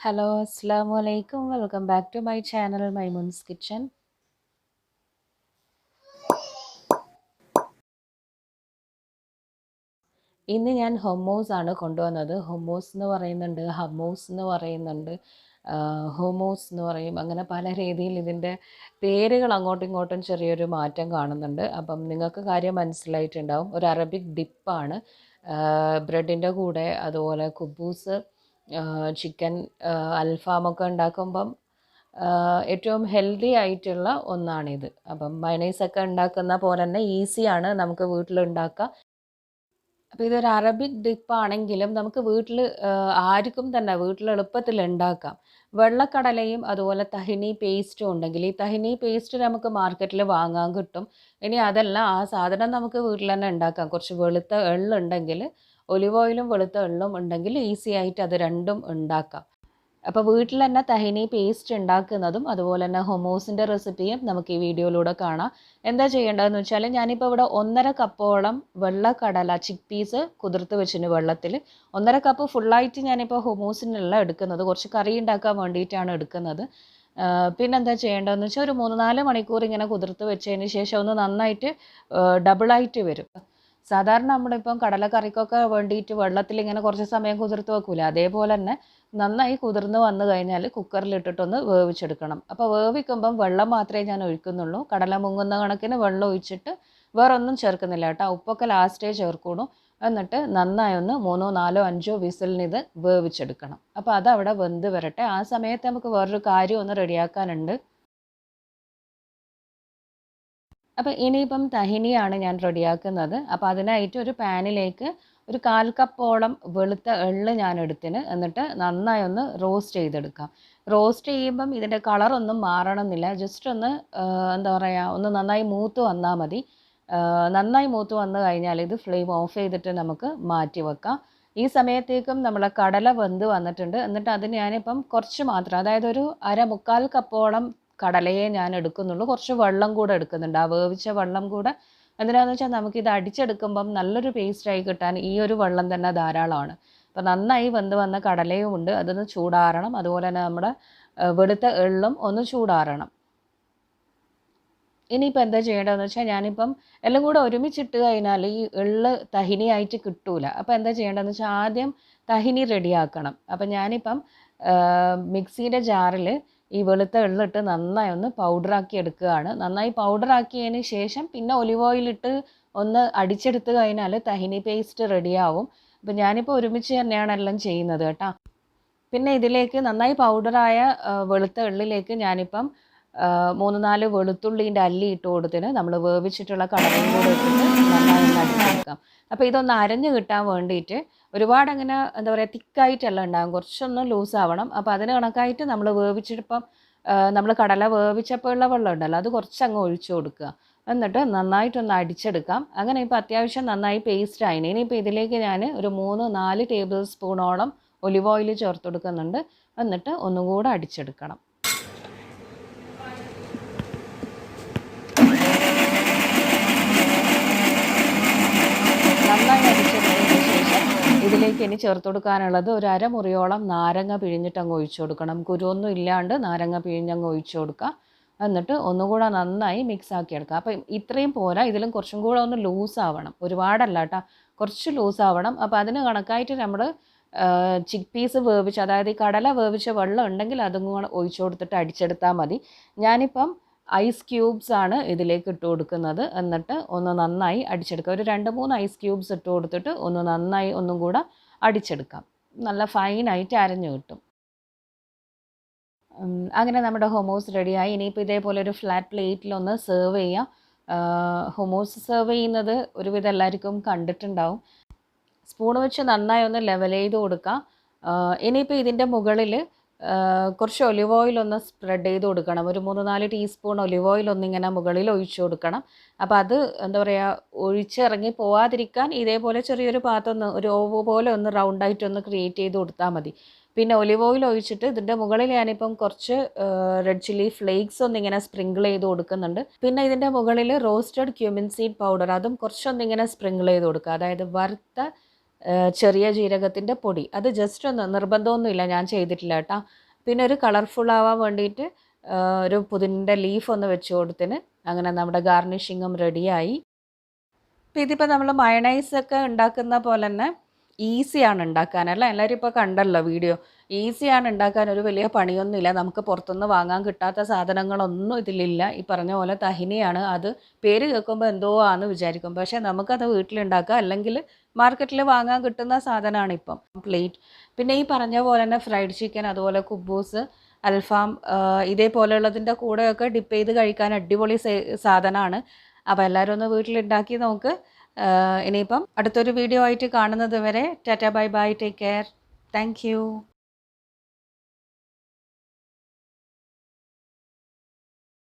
Hello, Assalamu alaikum. Welcome back to my channel, Mymoonz Kitchen. ഇന്ന് ഞാൻ ഹൊമോസ് ആണ് കൊണ്ടുവന്നത്. ഹൊമോസ് എന്ന് പറയുന്നുണ്ട്, ഹമ്മൂസ് എന്ന് പറയുന്നുണ്ട്, ഹോമോസ് എന്ന് പറയും. അങ്ങനെ പല രീതിയിൽ ഇതിൻ്റെ പേരുകൾ അങ്ങോട്ടും ഇങ്ങോട്ടും ചെറിയൊരു മാറ്റം കാണുന്നുണ്ട്. അപ്പം നിങ്ങൾക്ക് കാര്യം മനസ്സിലായിട്ടുണ്ടാവും. ഒരു അറബിക് ഡിപ്പാണ്. ബ്രെഡിൻ്റെ കൂടെ അതുപോലെ കുബൂസ്, ചിക്കൻ അൽഫാമൊക്കെ ഉണ്ടാക്കുമ്പം ഏറ്റവും ഹെൽത്തി ആയിട്ടുള്ള ഒന്നാണിത്. അപ്പം മയണൈസൊക്കെ ഉണ്ടാക്കുന്ന പോലെ തന്നെ ഈസിയാണ് നമുക്ക് വീട്ടിലുണ്ടാക്കാം. അപ്പോൾ ഇതൊരു അറബിക് ഡിപ്പാണെങ്കിലും നമുക്ക് വീട്ടിൽ ആർക്കും തന്നെ വീട്ടിൽ എളുപ്പത്തിൽ ഉണ്ടാക്കാം. വെള്ളക്കടലയും അതുപോലെ തഹിനി പേസ്റ്റും ഉണ്ടെങ്കിൽ ഈ തഹിനി പേസ്റ്റ് നമുക്ക് മാർക്കറ്റിൽ വാങ്ങാൻ കിട്ടും. ഇനി അതല്ല, ആ സാധനം നമുക്ക് വീട്ടിൽ തന്നെ ഉണ്ടാക്കാം. കുറച്ച് വെളുത്ത എള്ളുണ്ടെങ്കിൽ, ഒലിവ് ഓയിലും വെളുത്ത എള്ളും ഉണ്ടെങ്കിൽ ഈസി ആയിട്ട് അത് രണ്ടും ഉണ്ടാക്കാം. അപ്പോൾ വീട്ടിൽ തന്നെ തഹിനി പേസ്റ്റ് ഉണ്ടാക്കുന്നതും അതുപോലെ തന്നെ ഹൊമോസിൻ്റെ റെസിപ്പിയും നമുക്ക് ഈ വീഡിയോയിലൂടെ കാണാം. എന്താ ചെയ്യേണ്ടതെന്ന് വെച്ചാൽ ഞാനിപ്പോൾ ഇവിടെ 1.5 കപ്പോളം വെള്ളക്കടല ചിക്ക് പീസ് കുതിർത്ത് വെച്ചിന് വെള്ളത്തിൽ. 1.5 കപ്പ് ഫുള്ളായിട്ട് ഞാനിപ്പോൾ ഹൊമോസിനുള്ള എടുക്കുന്നത്. കുറച്ച് കറി ഉണ്ടാക്കാൻ വേണ്ടിയിട്ടാണ് എടുക്കുന്നത്. പിന്നെന്താ ചെയ്യേണ്ടതെന്ന് വെച്ചാൽ ഒരു 3-4 മണിക്കൂർ ഇങ്ങനെ കുതിർത്ത് വെച്ചതിന് ശേഷം ഒന്ന് നന്നായിട്ട് ഡബിളായിട്ട് വരും. സാധാരണ നമ്മളിപ്പം കടലക്കറിക്കൊക്കെ വേണ്ടിയിട്ട് വെള്ളത്തിൽ ഇങ്ങനെ കുറച്ച് സമയം കുതിർത്ത് വെക്കൂല, അതേപോലെ തന്നെ നന്നായി കുതിർന്ന് വന്നു കഴിഞ്ഞാൽ കുക്കറിലിട്ടിട്ടൊന്ന് വേവിച്ചെടുക്കണം. അപ്പോൾ വേവിക്കുമ്പം വെള്ളം മാത്രമേ ഞാൻ ഒഴിക്കുന്നുള്ളൂ. കടല മുങ്ങുന്ന കണക്കിന് വെള്ളം ഒഴിച്ചിട്ട് വേറെ ഒന്നും ചേർക്കുന്നില്ല കേട്ടോ. ഉപ്പൊക്കെ ലാസ്റ്റേ ചേർക്കുള്ളൂ. എന്നിട്ട് നന്നായി ഒന്ന് 3-4-5 വിസിലിന് ഇത് വേവിച്ചെടുക്കണം. അപ്പോൾ അതവിടെ വെന്ത് വരട്ടെ. ആ സമയത്ത് നമുക്ക് വേറൊരു കാര്യം ഒന്ന് റെഡിയാക്കാനുണ്ട്. അപ്പോൾ ഇനിയിപ്പം തഹിനിയാണ് ഞാൻ റെഡിയാക്കുന്നത്. അപ്പോൾ അതിനായിട്ട് ഒരു പാനിലേക്ക് ഒരു 1/4 കപ്പോളം വെളുത്ത എള്ള് ഞാൻ എടുത്തിന്. എന്നിട്ട് നന്നായി ഒന്ന് റോസ്റ്റ് ചെയ്തെടുക്കാം. റോസ്റ്റ് ചെയ്യുമ്പം ഇതിൻ്റെ കളറൊന്നും മാറണമെന്നില്ല. ജസ്റ്റ് ഒന്ന് എന്താ പറയുക, ഒന്ന് നന്നായി മൂത്ത് വന്നാൽ മതി. നന്നായി മൂത്ത് വന്നു കഴിഞ്ഞാൽ ഇത് ഫ്ലെയിം ഓഫ് ചെയ്തിട്ട് നമുക്ക് മാറ്റി വെക്കാം. ഈ സമയത്തേക്കും നമ്മളെ കടല വെന്ത് വന്നിട്ടുണ്ട്. എന്നിട്ട് അതിന് ഞാനിപ്പം കുറച്ച് മാത്രം, അതായത് ഒരു 1/4 കപ്പോളം കടലയെ ഞാൻ എടുക്കുന്നുള്ളൂ. കുറച്ച് വെള്ളം കൂടെ എടുക്കുന്നുണ്ട്, ആ വേവിച്ച വെള്ളം കൂടെ. എന്തിനാണെന്ന് വെച്ചാൽ നമുക്കിത് അടിച്ചെടുക്കുമ്പം നല്ലൊരു പേസ്റ്റായി കിട്ടാൻ ഈ ഒരു വെള്ളം തന്നെ ധാരാളമാണ്. അപ്പോൾ നന്നായി വെന്ത് വന്ന കടലയും ഉണ്ട്, അതൊന്ന് ചൂടാറണം. അതുപോലെ തന്നെ നമ്മുടെ വെളുത്ത എള്ളും ഒന്ന് ചൂടാറണം. ഇനിയിപ്പോൾ എന്താ ചെയ്യേണ്ടതെന്ന് വെച്ചാൽ ഞാനിപ്പം എല്ലാം കൂടെ ഒരുമിച്ചിട്ട് കഴിഞ്ഞാൽ ഈ എള്ള് തഹിനിയായിട്ട് കിട്ടൂല. അപ്പോൾ എന്താ ചെയ്യേണ്ടതെന്ന് വെച്ചാൽ ആദ്യം തഹിനി റെഡിയാക്കണം. അപ്പം ഞാനിപ്പം മിക്സിയുടെ ജാറിൽ ഈ വെളുത്ത എള്ളിട്ട് നന്നായി ഒന്ന് പൗഡറാക്കി എടുക്കുകയാണ്. നന്നായി പൗഡറാക്കിയതിന് ശേഷം പിന്നെ ഒലിവ് ഓയിലിട്ട് ഒന്ന് അടിച്ചെടുത്ത് കഴിഞ്ഞാൽ തഹിനി പേസ്റ്റ് റെഡിയാവും. അപ്പം ഞാനിപ്പോൾ ഒരുമിച്ച് തന്നെയാണ് എല്ലാം ചെയ്യുന്നത് കേട്ടോ. പിന്നെ ഇതിലേക്ക് നന്നായി പൗഡറായ വെളുത്ത എള്ളിലേക്ക് ഞാനിപ്പം 3-4 വെളുത്തുള്ളീൻ്റെ അല്ലി ഇട്ട് കൊടുത്തിന്. നമ്മൾ വേവിച്ചിട്ടുള്ള കടലയും കൂടെ ഇട്ടിട്ട് നന്നായി ഒന്ന് അടിച്ചെടുക്കാം. അപ്പോൾ ഇതൊന്ന് അരഞ്ഞ് കിട്ടാൻ വേണ്ടിയിട്ട് ഒരുപാട് അങ്ങനെ എന്താ പറയുക തിക്കായിട്ടല്ല ഉണ്ടാകും, കുറച്ചൊന്ന് ലൂസാവണം. അപ്പോൾ അതിന് കണക്കായിട്ട് നമ്മൾ വേവിച്ചിട്ടിപ്പം നമ്മൾ കടല വേവിച്ചപ്പോഴുള്ള വെള്ളം ഉണ്ടല്ലോ, അത് കുറച്ചങ്ങ് ഒഴിച്ചു കൊടുക്കുക. എന്നിട്ട് നന്നായിട്ടൊന്ന് അടിച്ചെടുക്കാം. അങ്ങനെ ഇപ്പോൾ അത്യാവശ്യം നന്നായി പേസ്റ്റ് ആയിന്. ഇനിയിപ്പോൾ ഇതിലേക്ക് ഞാൻ ഒരു 3-4 ടേബിൾ സ്പൂണോളം ഒലിവ് ഓയിൽ ചേർത്ത് കൊടുക്കുന്നുണ്ട്. എന്നിട്ട് ഒന്നും കൂടെ അടിച്ചെടുക്കണം. നന്നായി അടിച്ചെടുത്തതിന് ശേഷം ഇതിലേക്ക് ഇനി ചേർത്ത് കൊടുക്കാനുള്ളത് ഒരു അരമുറിയോളം നാരങ്ങ പിഴിഞ്ഞിട്ട് അങ്ങ് ഒഴിച്ചു കൊടുക്കണം. കുരുവൊന്നും ഇല്ലാണ്ട് നാരങ്ങ പിഴിഞ്ഞങ്ങ് ഒഴിച്ചു കൊടുക്കുക. എന്നിട്ട് ഒന്നുകൂടെ നന്നായി മിക്സ് ആക്കി എടുക്കുക. അപ്പം ഇത്രയും പോരാ, ഇതിലും കുറച്ചും കൂടെ ഒന്ന് ലൂസാവണം. ഒരുപാടല്ല കേട്ടോ, കുറച്ച് ലൂസാവണം. അപ്പോൾ അതിന് കണക്കായിട്ട് നമ്മൾ ചിക്ക് പീസ് വേവിച്ച്, അതായത് ഈ കടല വേവിച്ച വെള്ളം ഉണ്ടെങ്കിൽ അതും കൂടെ ഒഴിച്ചു കൊടുത്തിട്ട് അടിച്ചെടുത്താൽ മതി. ഞാനിപ്പം ഐസ് ക്യൂബ്സ് ആണ് ഇതിലേക്ക് ഇട്ട് കൊടുക്കുന്നത്. എന്നിട്ട് ഒന്ന് നന്നായി അടിച്ചെടുക്കുക. ഒരു 2-3 ഐസ് ക്യൂബ്സ് ഇട്ട് കൊടുത്തിട്ട് ഒന്ന് നന്നായി ഒന്നും കൂടെ അടിച്ചെടുക്കാം. നല്ല ഫൈനായിട്ട് അരഞ്ഞു കിട്ടും. അങ്ങനെ നമ്മുടെ ഹൊമോസ് റെഡിയായി. ഇനിയിപ്പോൾ ഇതേപോലെ ഒരു ഫ്ലാറ്റ് പ്ലേറ്റിലൊന്ന് സെർവ് ചെയ്യാം. ഹൊമോസ് സെർവ് ചെയ്യുന്നത് ഒരുവിധം എല്ലാവർക്കും കണ്ടിട്ടുണ്ടാവും. സ്പൂൺ വെച്ച് നന്നായി ഒന്ന് ലെവൽ ചെയ്ത് കൊടുക്കാം. ഇനിയിപ്പോൾ ഇതിൻ്റെ മുകളിൽ കുറച്ച് ഒലിവ് ഓയിൽ ഒന്ന് സ്പ്രെഡ് ചെയ്ത് കൊടുക്കണം. ഒരു 3-4 ടീസ്പൂൺ ഒലിവ് ഓയിൽ ഒന്നിങ്ങനെ മുകളിൽ ഒഴിച്ചു കൊടുക്കണം. അപ്പോൾ അത് എന്താ പറയുക, ഒഴിച്ചിറങ്ങി പോവാതിരിക്കാൻ ഇതേപോലെ ചെറിയൊരു പാത്രം ഒന്ന്, ഒരു ഓവ് പോലെ ഒന്ന് റൗണ്ടായിട്ടൊന്ന് ക്രിയേറ്റ് ചെയ്ത് കൊടുത്താൽ മതി. പിന്നെ ഒലിവ് ഓയിൽ ഒഴിച്ചിട്ട് ഇതിൻ്റെ മുകളിൽ ഞാനിപ്പം കുറച്ച് റെഡ് ചില്ലി ഫ്ലേക്സ് ഒന്നിങ്ങനെ സ്പ്രിങ്കിൾ ചെയ്ത് കൊടുക്കുന്നുണ്ട്. പിന്നെ ഇതിൻ്റെ മുകളിൽ റോസ്റ്റഡ് ക്യൂമിൻ സീഡ് പൗഡർ അതും കുറച്ചൊന്നിങ്ങനെ സ്പ്രിങ്കിൾ ചെയ്ത് കൊടുക്കുക. അതായത് വറുത്ത ചെറിയ ജീരകത്തിൻ്റെ പൊടി, അത് ജസ്റ്റ് ഒന്ന്, നിർബന്ധമൊന്നുമില്ല, ഞാൻ ചെയ്തിട്ടില്ല കേട്ടോ. പിന്നെ ഒരു കളർഫുൾ ആവാൻ വേണ്ടിയിട്ട് ഒരു പുതിൻ്റെ ലീഫ് ഒന്ന് വെച്ച് കൊടുത്തിന്. അങ്ങനെ നമ്മുടെ ഗാർണിഷിങ്ങും റെഡിയായി. അപ്പോൾ ഇതിപ്പോൾ നമ്മൾ മയണൈസൊക്കെ ഉണ്ടാക്കുന്ന പോലെ തന്നെ ഈസിയാണ് ഉണ്ടാക്കാനല്ല. എല്ലാവരും ഇപ്പോൾ കണ്ടല്ലോ വീഡിയോ. ഈസിയാണ് ഉണ്ടാക്കാൻ, ഒരു വലിയ പണിയൊന്നുമില്ല. നമുക്ക് പുറത്തുനിന്ന് വാങ്ങാൻ കിട്ടാത്ത സാധനങ്ങളൊന്നും ഇതിലില്ല. ഈ പറഞ്ഞ പോലെ തഹിനിയാണ്. അത് പേര് കേൾക്കുമ്പോൾ എന്തോ ആണെന്ന് വിചാരിക്കും, പക്ഷേ നമുക്കത് വീട്ടിലുണ്ടാക്കാം, അല്ലെങ്കിൽ മാർക്കറ്റിൽ വാങ്ങാൻ കിട്ടുന്ന സാധനമാണ് ഇപ്പം പ്ലേറ്റ്. പിന്നെ ഈ പറഞ്ഞ പോലെ തന്നെ ഫ്രൈഡ് ചിക്കൻ, അതുപോലെ കുബൂസ്, അൽഫാം, ഇതേപോലെയുള്ളതിൻ്റെ കൂടെയൊക്കെ ഡിപ്പ് ചെയ്ത് കഴിക്കാൻ അടിപൊളി സാധനമാണ്. അപ്പോൾ എല്ലാവരും ഒന്ന് വീട്ടിലുണ്ടാക്കി നോക്ക്. ഇനിയിപ്പം അടുത്തൊരു വീഡിയോ ആയിട്ട് കാണുന്നത് വരെ Tata bye bye, take care, thank you.